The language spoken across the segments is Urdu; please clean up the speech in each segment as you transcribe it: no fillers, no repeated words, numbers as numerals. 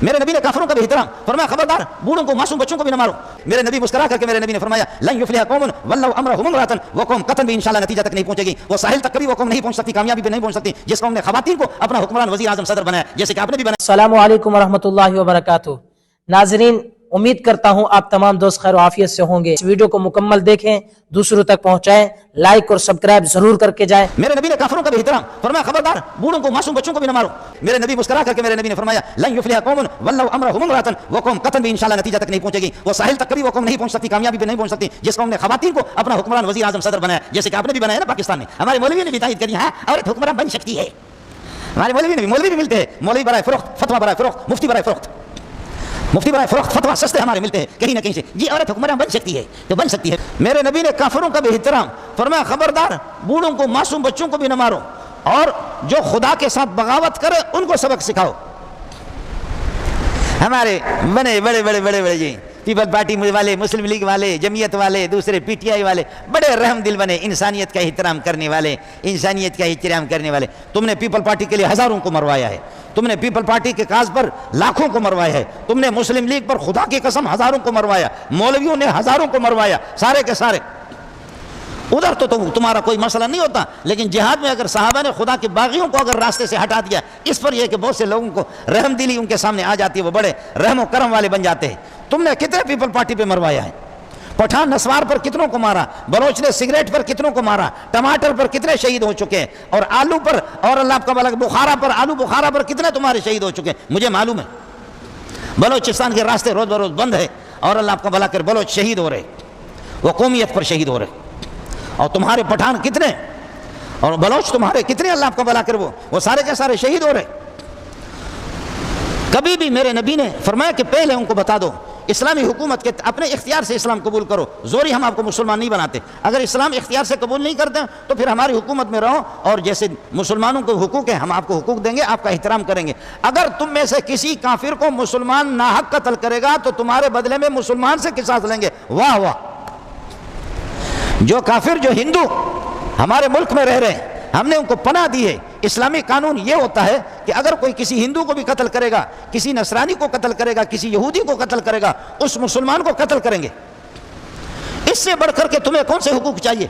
میرے نبی نے کافروں کا بھی احترام فرمایا خبردار بوڑھوں کو معصوم بچوں کو بھی نہ مارو. میرے نبی مسکرا کر کے میرے نبی نے فرمایا لن یفلح قوم ولوا امرهم امرأة، وہ قوم قطعاً بھی انشاءاللہ نتیجہ تک نہیں پہنچے گی، وہ ساحل تک کبھی وہ قوم نہیں پہنچ سکتی، کامیابی پہ نہیں پہنچ سکتی جس قوم نے خواتین کو اپنا حکمران وزیر اعظم صدر بنایا جیسے کہ آپ نے بھی بنایا. السلام علیکم ورحمۃ اللہ وبرکاتہ. ناظرین، امید کرتا ہوں آپ تمام دوست خیر و عافیت سے ہوں گے. اس ویڈیو کو مکمل دیکھیں، دوسروں تک پہنچائیں، لائک اور سبسکرائب ضرور کر کے جائیں. میرے نبی نے کافروں کا بھی احترام فرمایا خبردار بوڑھوں کو معصوم بچوں کو بھی نہ مارو. میرے نبی مسکرا کر کے میرے نبی نے فرمایا لن یفلح قوم ولوا امرهم امرأة، وہ قوم قطعاً بھی انشاءاللہ نتیجہ تک نہیں پہنچے گی، وہ ساحل تک کبھی وہ قوم نہیں پہنچ سکتی، کامیابی پہ نہیں پہنچ سکتی جس قوم نے خواتین کو اپنا حکمران وزیر اعظم صدر بنایا جیسے کہ آپ نے بھی بنایا نا پاکستان میں. ہمارے مولوی نے بھی تائید کری ہاں عورت حکمران بن سکتی ہے. ہمارے مولوی بھی ملتے ہیں، مولوی برائے فروخت، فتویٰ برائے فروخت، مفتی برائے فروخت، مفتی برائے فروخت فتویٰ سستے ہمارے ملتے ہیں کہیں نہ کہیں سے. جی عورت حکمران بن سکتی ہے تو بن سکتی ہے. میرے نبی نے کافروں کا بھی احترام فرمایا خبردار بوڑھوں کو معصوم بچوں کو بھی نہ مارو، اور جو خدا کے ساتھ بغاوت کرے ان کو سبق سکھاؤ. ہمارے بنے بڑے بڑے بڑے بڑے جی پیپل پارٹی والے، مسلم لیگ والے، جمعیت والے، دوسرے پی ٹی آئی والے بڑے رحم دل بنے، انسانیت کا احترام کرنے والے، انسانیت کا احترام کرنے والے. تم نے پیپل پارٹی کے لیے ہزاروں کو مروایا ہے، تم نے پیپل پارٹی کے کاز پر لاکھوں کو مروایا ہے، تم نے مسلم لیگ پر خدا کی قسم ہزاروں کو مروایا، مولویوں نے ہزاروں کو مروایا، سارے کے سارے. ادھر تو تمہارا کوئی مسئلہ نہیں ہوتا، لیکن جہاد میں اگر صحابہ نے خدا کے باغیوں کو اگر راستے سے ہٹا دیا، اس پر یہ کہ بہت سے لوگوں کو رحم دلی ان کے سامنے آ جاتی ہے، وہ بڑے رحم و کرم والے بن جاتے ہیں. تم نے کتنے پیپل پارٹی پہ مروایا ہے؟ پٹھان نسوار پر کتنوں کو مارا، بلوچ نے سگریٹ پر کتنوں کو مارا، ٹماٹر پر کتنے شہید ہو چکے ہیں، اور آلو پر، اور اللہ آپ کا بھلا بخارا پر، آلو بخارا پر کتنے تمہارے شہید ہو چکے ہیں. مجھے معلوم ہے بلوچستان کے راستے روز بروز بند ہے، اور اللہ آپ کا بھلا کر بلوچ شہید ہو رہے، وہ قومیت پر شہید ہو رہے. اور تمہارے پٹھان کتنے اور بلوچ تمہارے کتنے اللہ آپ کا بھلا کر وہ سارے کے سارے شہید ہو رہے. کبھی بھی میرے نبی نے فرمایا کہ پہلے ان کو بتا دو اسلامی حکومت کے اپنے اختیار سے اسلام قبول کرو، زوری ہم آپ کو مسلمان نہیں بناتے. اگر اسلام اختیار سے قبول نہیں کرتے تو پھر ہماری حکومت میں رہو، اور جیسے مسلمانوں کو حقوق ہیں ہم آپ کو حقوق دیں گے، آپ کا احترام کریں گے. اگر تم میں سے کسی کافر کو مسلمان ناحق قتل کرے گا تو تمہارے بدلے میں مسلمان سے قصاص لیں گے. واہ واہ! جو کافر، جو ہندو ہمارے ملک میں رہ رہے ہیں، ہم نے ان کو پناہ دی ہے. اسلامی قانون یہ ہوتا ہے کہ اگر کوئی کسی ہندو کو بھی قتل کرے گا، کسی نصرانی کو قتل کرے گا، کسی یہودی کو قتل کرے گا، اس مسلمان کو قتل کریں گے. اس سے بڑھ کر کے تمہیں کون سے حقوق چاہیے؟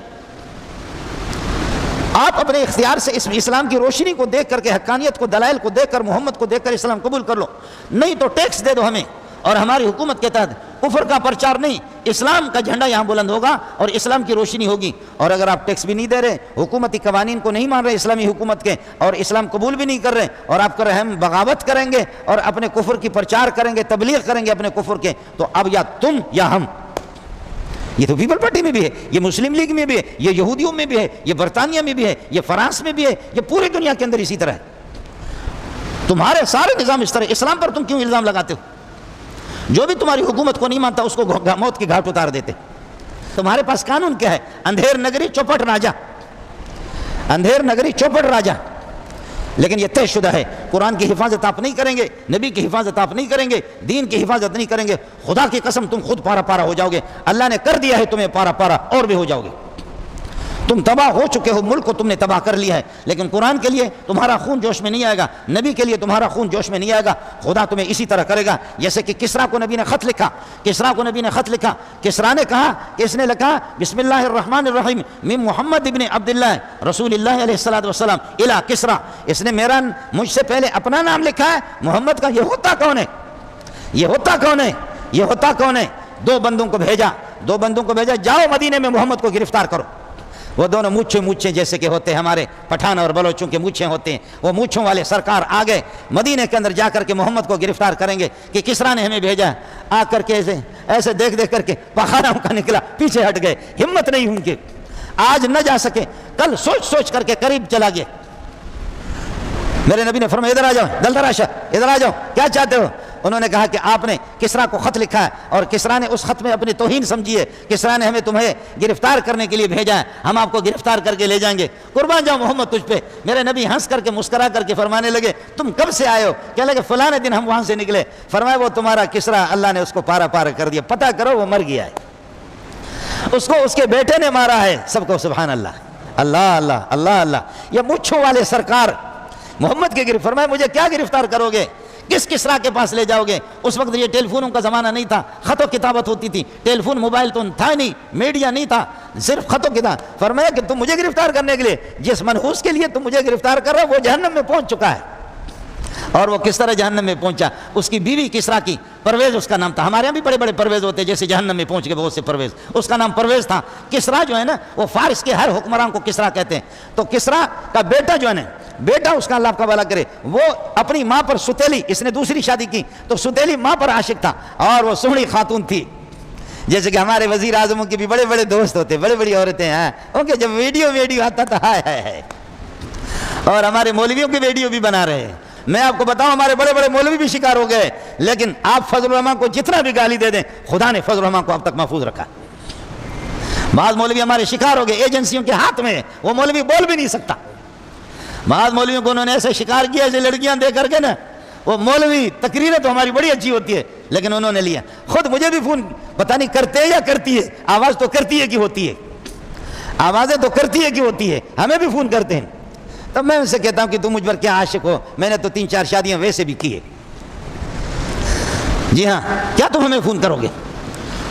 آپ اپنے اختیار سے اس اسلام کی روشنی کو دیکھ کر کے، حقانیت کو، دلائل کو دیکھ کر، محمد کو دیکھ کر اسلام قبول کر لو. نہیں تو ٹیکس دے دو ہمیں، اور ہماری حکومت کے تحت کفر کا پرچار نہیں، اسلام کا جھنڈا یہاں بلند ہوگا اور اسلام کی روشنی ہوگی. اور اگر آپ ٹیکس بھی نہیں دے رہے، حکومتی قوانین کو نہیں مان رہے اسلامی حکومت کے، اور اسلام قبول بھی نہیں کر رہے، اور آپ کر رہے ہم بغاوت کریں گے اور اپنے کفر کی پرچار کریں گے، تبلیغ کریں گے اپنے کفر کے، تو اب یا تم یا ہم. یہ تو پیپل پارٹی میں بھی ہے، یہ مسلم لیگ میں بھی ہے، یہ یہودیوں میں بھی ہے، یہ برطانیہ میں بھی ہے، یہ فرانس میں بھی ہے، یہ پوری دنیا کے اندر اسی طرح ہے. تمہارے سارے نظام اس طرح. اسلام پر تم کیوں الزام لگاتے ہو؟ جو بھی تمہاری حکومت کو نہیں مانتا اس کو موت کی گھاٹ اتار دیتے. تمہارے پاس قانون کیا ہے؟ اندھیر نگری چوپٹ راجا، اندھیر نگری چوپٹ راجا. لیکن یہ طے شدہ ہے، قرآن کی حفاظت آپ نہیں کریں گے، نبی کی حفاظت آپ نہیں کریں گے، دین کی حفاظت نہیں کریں گے، خدا کی قسم تم خود پارا پارا ہو جاؤ گے. اللہ نے کر دیا ہے تمہیں پارا پارا، اور بھی ہو جاؤ گے. تم تباہ ہو چکے ہو، ملک کو تم نے تباہ کر لیا ہے. لیکن قرآن کے لیے تمہارا خون جوش میں نہیں آئے گا، نبی کے لیے تمہارا خون جوش میں نہیں آئے گا. خدا تمہیں اسی طرح کرے گا جیسے کہ کسریٰ کو نبی نے خط لکھا. کسریٰ نے کہا کہ اس نے لکھا بسم اللہ الرحمن الرحیم من محمد ابن عبداللہ رسول اللہ علیہ السلام الی کسریٰ. اس نے مجھ سے پہلے اپنا نام لکھا ہے محمد کا. یہ ہوتا کون ہے؟ یہ ہوتا کون ہے؟ یہ ہوتا کون ہے؟ دو بندوں کو بھیجا، جاؤ مدینے میں محمد کو گرفتار کرو. وہ دونوں مونچھیں جیسے کہ ہوتے ہیں ہمارے پٹھان اور بلوچوں کے مونچھیں ہوتے ہیں، وہ مونچھوں والے سرکار آ گئے مدینے کے اندر، جا کر کے محمد کو گرفتار کریں گے کہ کسریٰ نے ہمیں بھیجا ہے. آ کر کے ایسے دیکھ کر کے پخانوں کا نکلا، پیچھے ہٹ گئے، ہمت نہیں ان کی، آج نہ جا سکے، کل سوچ کر کے قریب چلا گیا. میرے نبی نے فرمایا ادھر آ جاؤ، دلدراشا ادھر آ جاؤ، کیا چاہتے ہو؟ انہوں نے کہا کہ آپ نے کسریٰ کو خط لکھا ہے اور کسریٰ نے اس خط میں اپنی توہین سمجھی ہے، کسریٰ نے ہمیں تمہیں گرفتار کرنے کے لیے بھیجا ہے، ہم آپ کو گرفتار کر کے لے جائیں گے. قربان جاؤ محمد تجھ پہ. میرے نبی ہنس کر کے مسکرا کر کے فرمانے لگے تم کب سے آئے ہو؟ کہنے لگے فلاں دن ہم وہاں سے نکلے. فرمایا وہ تمہارا کسریٰ اللہ نے اس کو پارا پارا کر دیا، پتہ کرو وہ مر گیا ہے، اس کو اس کے بیٹے نے مارا ہے. سب کو سبحان اللہ، اللہ اللہ اللہ اللہ. یہ مونچھوں والے سرکار محمد کے فرمایا مجھے کیا گرفتار کرو گے؟ کس کسرا کے پاس لے جاؤ گے؟ اس وقت یہ ٹیلی فونوں کا زمانہ نہیں تھا، خط و کتابت ہوتی تھی، ٹیلی فون موبائل تو تھا نہیں، میڈیا نہیں تھا، صرف خط و کتاب. فرمایا کہ تم مجھے گرفتار کرنے کے لیے، جس منحوس کے لیے تم مجھے گرفتار کر رہے ہو وہ جہنم میں پہنچ چکا ہے. اور وہ کس طرح جہنم میں پہنچا؟ اس کی بیوی کسرا کی، پرویز اس کا نام تھا. ہمارے یہاں بھی بڑے بڑے پرویز ہوتے ہیں، جیسے جہنم میں پہنچ گئے بہت سے پرویز، اس کا نام پرویز تھا. کسرا جو ہے نا وہ فارس کے ہر حکمران کو کسرا کہتے ہیں. تو کسرا کا بیٹا جو ہے نا، بیٹا اس کا اللہ کا بھلا کرے، وہ اپنی ماں پر ستیلی، اس نے دوسری شادی کی تو ستیلی ماں پر عاشق تھا اور وہ سوہنی خاتون تھی. جیسے کہ ہمارے وزیر اعظموں کے بھی بڑے بڑے دوست ہوتے، بڑی بڑی عورتیں ہیں ان کے جب ویڈیو آتا تھا ہائے ہائے ہائے. اور ہمارے مولویوں کے ویڈیو بھی بنا رہے ہیں. میں آپ کو بتاؤں ہمارے بڑے بڑے مولوی بھی شکار ہو گئے، لیکن آپ فضل الرحمان کو جتنا بھی گالی دے دیں خدا نے فضل الرحمان کو اب تک محفوظ رکھا. بعض مولوی ہمارے شکار ہو گئے، ایجنسیوں کے ہاتھ میں، وہ مولوی بول بھی نہیں سکتا. بعض مولویوں کو انہوں نے ایسے شکار کیا ایسے لڑکیاں دے کر کے نا، وہ مولوی تقریریں تو ہماری بڑی اچھی ہوتی ہے لیکن انہوں نے لیا. خود مجھے بھی فون پتہ نہیں کرتے یا کرتی ہے، آواز تو کرتی ہے کہ ہوتی ہے، آوازیں تو کرتی ہے کہ ہوتی ہے، ہمیں بھی فون کرتے ہیں. تب میں ان سے کہتا ہوں کہ تم مجھ پر کیا عاشق ہو، میں نے تو 3-4 شادیاں ویسے بھی کی ہے. جی ہاں، کیا تم ہمیں فون کرو گے؟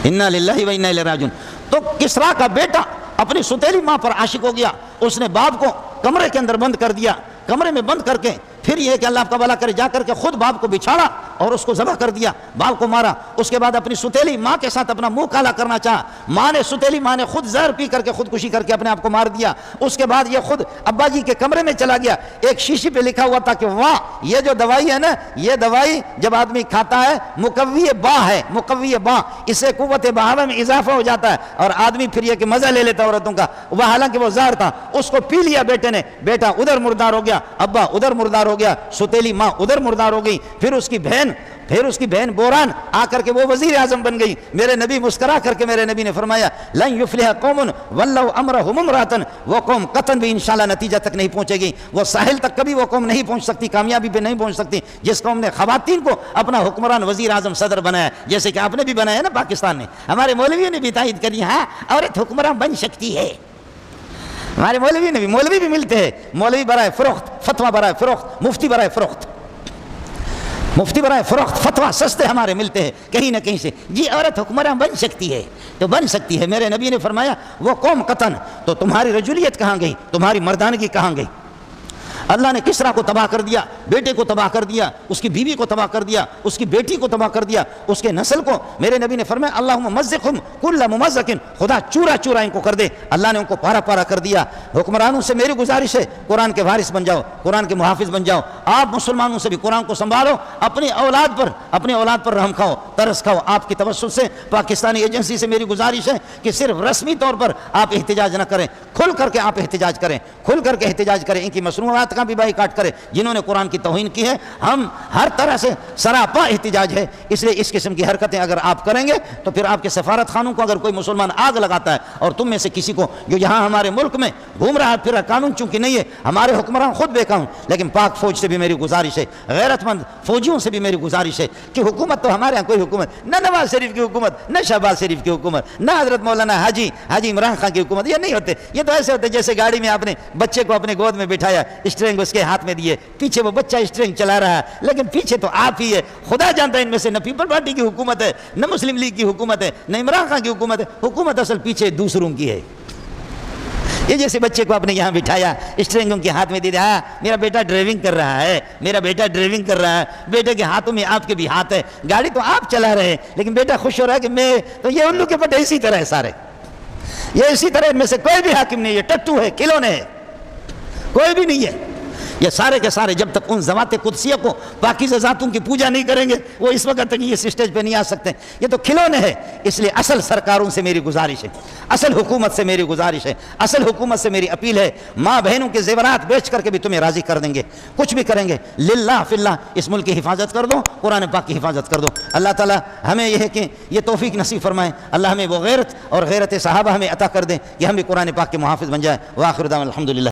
انا للہ و انا الیہ راجعون. تو کسرا کا بیٹا اپنی ستیلی ماں پر عاشق ہو گیا. اس نے باپ کو کمرے کے اندر بند کر دیا. کمرے میں بند کر کے پھر یہ کہ اللہ آپ کا بھلا کرے جا کر کے خود باپ کو بچھاڑا اور اس کو ذبح کر دیا، باپ کو مارا. اس کے بعد اپنی ستیلی ماں کے ساتھ اپنا منہ کالا کرنا چاہا. ستیلی ماں نے خود زہر پی کر کے خودکشی کر کے اپنے آپ کو مار دیا. اس کے بعد یہ خود ابا جی کے کمرے میں چلا گیا. ایک شیشی پہ لکھا ہوا تھا کہ واہ، یہ جو دوائی ہے نا، یہ دوائی جب آدمی کھاتا ہے مقوی با ہے، مقوی با، اس سے قوت بہاوا میں اضافہ ہو جاتا ہے اور آدمی پھر یہ کہ مزہ لے لیتا عورتوں کا. وہ حالانکہ وہ زہر تھا. اس کو پی لیا بیٹے نے، بیٹا ادھر مردار ہو گیا، ابا ادھر مردار ہو گیا، ستیلی ماں ادھر مردار ہو گئی. پھر اس کی بہن بوران آ کر کے وہ وزیر اعظم بن گئی. میرے نبی مسکرا کر کے میرے نبی نے فرمایا لن یفلح قوم ولوا امرهم امرأة، وہ قوم قطعاً بھی انشاءاللہ نتیجہ تک نہیں پہنچے گی. وہ ساحل تک کبھی وہ قوم نہیں پہنچ سکتی، کامیابی پہ نہیں پہنچ سکتی جس قوم نے خواتین کو اپنا حکمران وزیر اعظم صدر بنایا، جیسے کہ آپ نے بھی بنایا نا پاکستان نے. ہمارے مولویوں نے بھی تائید کری ہاں عورت حکمران بن سکتی ہے. ہمارے مولوی بھی ملتے ہیں، مولوی برائے فروخت، فتویٰ برائے فروخت، مفتی برائے فروخت، مفتی برائے فروخت، فتویٰ سستے ہمارے ملتے ہیں کہیں نہ کہیں سے. جی عورت حکمراں بن سکتی ہے تو بن سکتی ہے. میرے نبی نے فرمایا وہ قوم قطن، تو تمہاری رجولیت کہاں گئی، تمہاری مردانگی کہاں گئی؟ اللہ نے کسرا کو تباہ کر دیا، بیٹے کو تباہ کر دیا، اس کی بیوی کو تباہ کر دیا، اس کی بیٹی کو تباہ کر دیا، اس کے نسل کو. میرے نبی نے فرمایا اللہم مزقہم کل ممزق، خدا چورا چورا ان کو کر دے. اللہ نے ان کو پارا پارا کر دیا. حکمرانوں سے میری گزارش ہے قرآن کے وارث بن جاؤ، قرآن کے محافظ بن جاؤ. آپ مسلمانوں سے بھی قرآن کو سنبھالو، اپنی اولاد پر رحم کھاؤ، ترس کھاؤ. آپ کی توسط سے پاکستانی ایجنسی سے میری گزارش ہے کہ صرف رسمی طور پر آپ احتجاج نہ کریں، کھل کر کے آپ احتجاج کریں، کھل کر کے احتجاج کریں. ان کی مصنوعات کا بھی بائی کاٹ کرے جنہوں نے قرآن کی توہین کی ہے. ہم ہر طرح سے سراپا احتجاج ہے. اس لیے اس قسم کی حرکتیں اگر آپ کریں گے تو پھر آپ کے سفارت خانوں کو اگر کوئی مسلمان آگ لگاتا ہے اور تم میں سے کسی کو جو یہاں ہمارے ملک میں گھوم رہا ہے پھر قانون چونکہ نہیں ہے، ہمارے حکمران خود بے قانون، لیکن پاک فوج سے بھی میری گزارش ہے، غیرت مند فوجیوں سے بھی میری گزارش ہے کہ حکومت تو ہمارے یہاں کوئی حکومت، نہ نواز شریف کی حکومت، نہ شہباز شریف کی حکومت، نہ حضرت مولانا حاجی عمران خان کی حکومت، یہ نہیں ہوتے. یہ تو ایسے ہوتے جیسے گاڑی میں آپ نے بچے کو اپنے گود میں بٹھایا، اسٹرنگ اس کے ہاتھ میں دیے، پیچھے وہ بچہ اسٹرنگ چلا رہا ہے لیکن پیچھے تو آپ ہی ہے. خدا جانتا ہے ان میں سے نہ پیپل پارٹی کی حکومت ہے، نہ مسلم لیگ کی حکومت ہے، نہ عمران خان کی حکومت ہے. حکومت اصل پیچھے دوسروں کی ہے. یہ جیسے بچے کو آپ نے یہاں بٹھایا، اسٹرنگ ان کے ہاتھ میں دے دیا، میرا بیٹا ڈرائیونگ کر رہا ہے، میرا بیٹا ڈرائیونگ کر رہا ہے. بیٹے کے ہاتھوں میں آپ کے بھی ہاتھ ہے، گاڑی تو آپ چلا رہے ہیں لیکن بیٹا خوش ہو رہا ہے کہ میں تو. یہ الو کے پٹے اسی طرح ہے سارے، یہ اسی طرح ان میں سے کوئی بھی حاکم نہیں ہے، ٹٹو ہے، کھلونے ہے، کوئی بھی نہیں ہے. یہ سارے کے سارے جب تک ان ذوات قدسیہ کو پاکیزہ ذاتوں کی پوجا نہیں کریں گے وہ اس وقت تک یہ اسٹیج پہ نہیں آ سکتے. یہ تو کھلونے ہیں. اس لیے اصل سرکاروں سے میری گزارش ہے، اصل حکومت سے میری گزارش ہے، اصل حکومت سے میری اپیل ہے. ماں بہنوں کے زیورات بیچ کر کے بھی تمہیں راضی کر دیں گے، کچھ بھی کریں گے. للہ فی اللہ اس ملک کی حفاظت کر دو، قرآن پاک کی حفاظت کر دو. اللہ تعالیٰ ہمیں یہ ہے کہ یہ توفیق نصیب فرمائے. اللہ ہمیں وہ غیرت اور غیرت صحابہ ہمیں عطا کر دیں کہ ہم بھی قرآن پاک کے محافظ بن جائیں. وآخر دعوانا الحمدللہ.